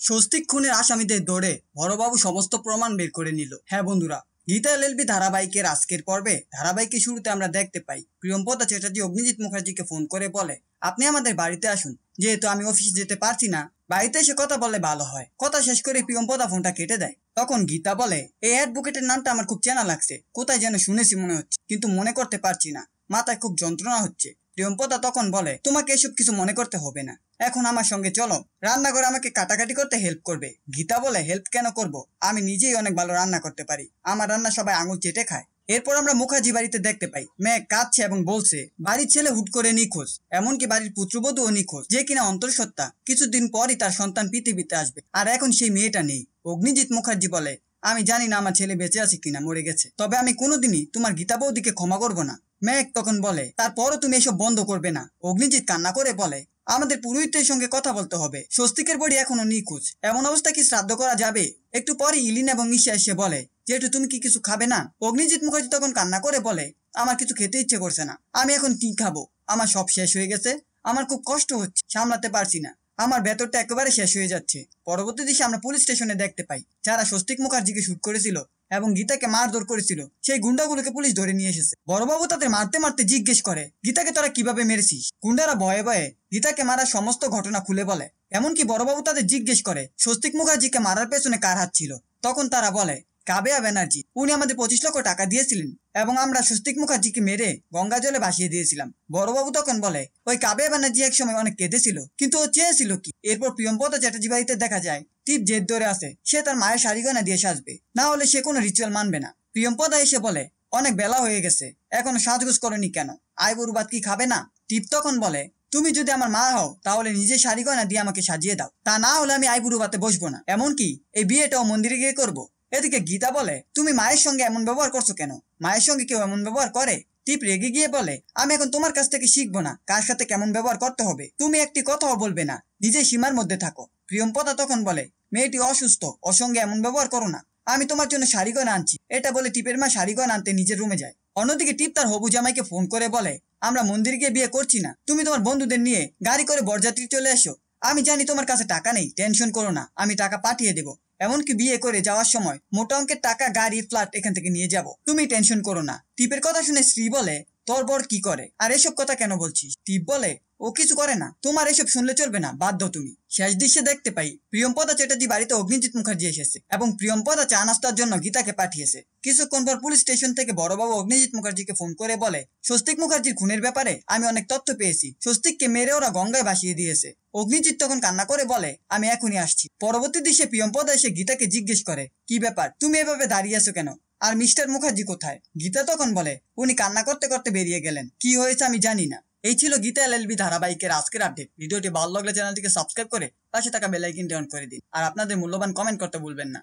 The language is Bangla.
স্বস্তিক খুনের আসামিদের ধরে বড়বাবু সমস্ত প্রমাণ বের করে নিল। হ্যাঁ বন্ধুরা, গীতা এলএলবি ধারাবাহিকের আজকের পর্বে ধারাবাহিকের শুরুতে আমরা দেখতে পাই প্রিয়ম্পদা চ্যাটার্জি অগ্নিজিৎ মুখার্জিকে ফোন করে বলে, আপনি আমাদের বাড়িতে আসুন, যেহেতু আমি অফিসে যেতে পারছি না, বাড়িতে এসে কথা বললে ভালো হয়। কথা শেষ করে প্রিয়ম্পদা ফোনটা কেটে দেয়। তখন গীতা বলে, এই অ্যাডভোকেটের নামটা আমার খুব চেনা লাগছে, কোথায় যেন শুনেছি মনে হচ্ছে, কিন্তু মনে করতে পারছি না, মাথায় খুব যন্ত্রণা হচ্ছে। প্রিয়ম্পদা তখন বলে, তোমাকে এসব কিছু মনে করতে হবে না, এখন আমার সঙ্গে চলো, রান্নাঘরে আমাকে কাটাকাটি করতে হেল্প করবে। গীতা বলে, হেল্প কেন করব, আমি নিজেই অনেক ভালো রান্না করতে পারি, আমার রান্না সবাই আঙুল চেটে খায়। এরপর আমরা মুখার্জি বাড়িতে দেখতে পাই মেয়ে কাঁদছে এবং বলছে বাড়ির ছেলে হুট করে নিখোঁজ, এমনকি বাড়ির পুত্রবধূও নিখোঁজ, যে কিনা অন্তঃসত্ত্বা, কিছুদিন পরই তার সন্তান পৃথিবীতে আসবে, আর এখন সেই মেয়েটা নেই। অগ্নিজিৎ মুখার্জি বলে, আমি জানি না আমার ছেলে বেঁচে আছে কিনা মরে গেছে, তবে আমি কোনোদিনই তোমার গীতা বৌদিকে ক্ষমা করবো না। মেঘ তখন বলে, তারপরও তুমি এসব বন্ধ করবে না। অগ্নিজিৎ কান্না করে বলে, আমাদের পুরোহিতের সঙ্গে কথা বলতে হবে, স্বস্তিকের বডি এখনো নিখোঁজ, এমন অবস্থা কি শ্রাদ্ধ করা যাবে? একটু পরে ইলিন এবং ঈশা এসে বলে, যেহেতু তুমি কি কিছু খাবে না? অগ্নিজিৎ মুখার্জি তখন কান্না করে বলে, আমার কিছু খেতে ইচ্ছে করছে না, আমি এখন কি খাবো, আমার সব শেষ হয়ে গেছে, আমার খুব কষ্ট হচ্ছে, সামলাতে পারছি না, আমার ভেতরটা একেবারে শেষ হয়ে যাচ্ছে। পরবর্তী দিশে আমরা পুলিশ স্টেশনে দেখতে পাই যারা স্বস্তিক মুখার্জিকে শুট করেছিল এবং গীতাকে মারধর করেছিল, সেই গুন্ডাগুলোকে পুলিশ ধরে নিয়ে এসেছে। বড়বাবু তাদের মারতে মারতে জিজ্ঞেস করে, গীতাকে তোরা কিভাবে মেরেছিস? গুন্ডারা ভয়ে ভয়ে গীতাকে মারার সমস্ত ঘটনা খুলে বলে। এমনকি বড়বাবু তাদের জিজ্ঞেস করে, স্বস্তিক মুখার্জিকে মারার পেছনে কার হাত ছিল? তখন তারা বলে, কাবেয়া ব্যানার্জি, উনি আমাদের 25 লক্ষ টাকা দিয়েছিলেন এবং আমরা স্বস্তিক মুখার্জিকে মেরে গঙ্গা জলে ভাসিয়ে দিয়েছিলাম। বড়বাবু তখন বলে, ওই কাবেয়া ব্যানার্জি একসময় অনেক কেঁদেছিল, কিন্তু ও চেয়েছিল কি? এরপর প্রিয়ম্পদা চ্যাটার্জি বাড়িতে দেখা যায় টিপ জেদ ধরে আসে, সে তার মায়ের শাড়ি গয়না দিয়ে সাজবে, না হলে সে কোনো রিচুয়াল মানবে না। প্রিয়ম্পদা এসে বলে, অনেক বেলা হয়ে গেছে, এখনো সাজগোজ করনি কেন? আইবুড়ো ভাত কি খাবে না? টিপ তখন বলে, তুমি যদি আমার মা হও তাহলে নিজে শাড়ি গয়না দিয়ে আমাকে সাজিয়ে দাও, তা না হলে আমি আইবুড়ো ভাতে বসবো না, এমনকি এই বিয়েটাও মন্দিরে গিয়ে করবো। এদিকে গীতা বলে, তুমি মায়ের সঙ্গে এমন ব্যবহার করছো কেন? মায়ের সঙ্গে কেউ এমন ব্যবহার করে? টিপ রেগে গিয়ে বলে, আমি এখন তোমার কাছ থেকে শিখবো না কার সাথে কেমন ব্যবহার করতে হবে, তুমি একটি কথাও বলবে না, নিজের সীমার মধ্যে থাকো। প্রিয়ম্পদা তখন বলে, মেয়েটি অসুস্থ, ওর সঙ্গে এমন ব্যবহার করো না, আমি তোমার জন্য শাড়ি গয়না আনছি। এটা বলে টিপের মা শাড়ি গয়না আনতে নিজের রুমে যায়। অন্যদিকে টিপ তার হবু জামাইকে ফোন করে বলে, আমরা মন্দিরে গিয়ে বিয়ে করছি না, তুমি তোমার বন্ধুদের নিয়ে গাড়ি করে বরযাত্রী চলে এসো, আমি জানি তোমার কাছে টাকা নেই, টেনশন করো না, আমি টাকা পাঠিয়ে দেবো, এমনকি বিয়ে করে যাওয়ার সময় মোটা অঙ্কের টাকা, গাড়ি, ফ্ল্যাট এখান থেকে নিয়ে যাব, তুমি টেনশন করো না। টিপের কথা শুনে স্ত্রী বলে, তোর বর কি করে আর এসব কথা কেন বলছিস? টিপ বলে, ও কিছু করে না, তোমার এসব শুনলে চলবে না, বাধ্য তুমি। শেষ দৃশ্যে দেখতে পাই প্রিয়ম্পদা চ্যাটার্জি বাড়িতে অগ্নিজিৎ মুখার্জি এসেছে এবং প্রিয়ম্পদা চা নাস্তার জন্য গীতাকে পাঠিয়েছে। কিছুক্ষণ পর পুলিশ স্টেশন থেকে বড়বাবু অগ্নিজিৎ মুখার্জিকে ফোন করে বলে, স্বস্তিক মুখার্জির খুনের ব্যাপারে আমি অনেক তথ্য পেয়েছি, স্বস্তিককে মেরে ওরা গঙ্গায় ভাসিয়ে দিয়েছে। অগ্নিজিৎ তখন কান্না করে বলে, আমি এখনই আসছি। পরবর্তী দৃশ্যে প্রিয়ম্পদা এসে গীতাকে জিজ্ঞেস করে, কি ব্যাপার, তুমি এভাবে দাঁড়িয়ে আছো কেন, আর মিস্টার মুখার্জি কোথায়? গীতা তখন বলে, উনি কান্না করতে করতে বেরিয়ে গেলেন, কি হয়েছে আমি জানি না। এই ছিল গীতা এলএলবি ধারাবাহিকের আজকের আপডেট। ভিডিওটি ভালো লাগলে চ্যানেলটিকে সাবস্ক্রাইব করে পাশে থাকা বেল আইকনটি অন করে দিন, আর আপনাদের মূল্যবান কমেন্ট করতে ভুলবেন না।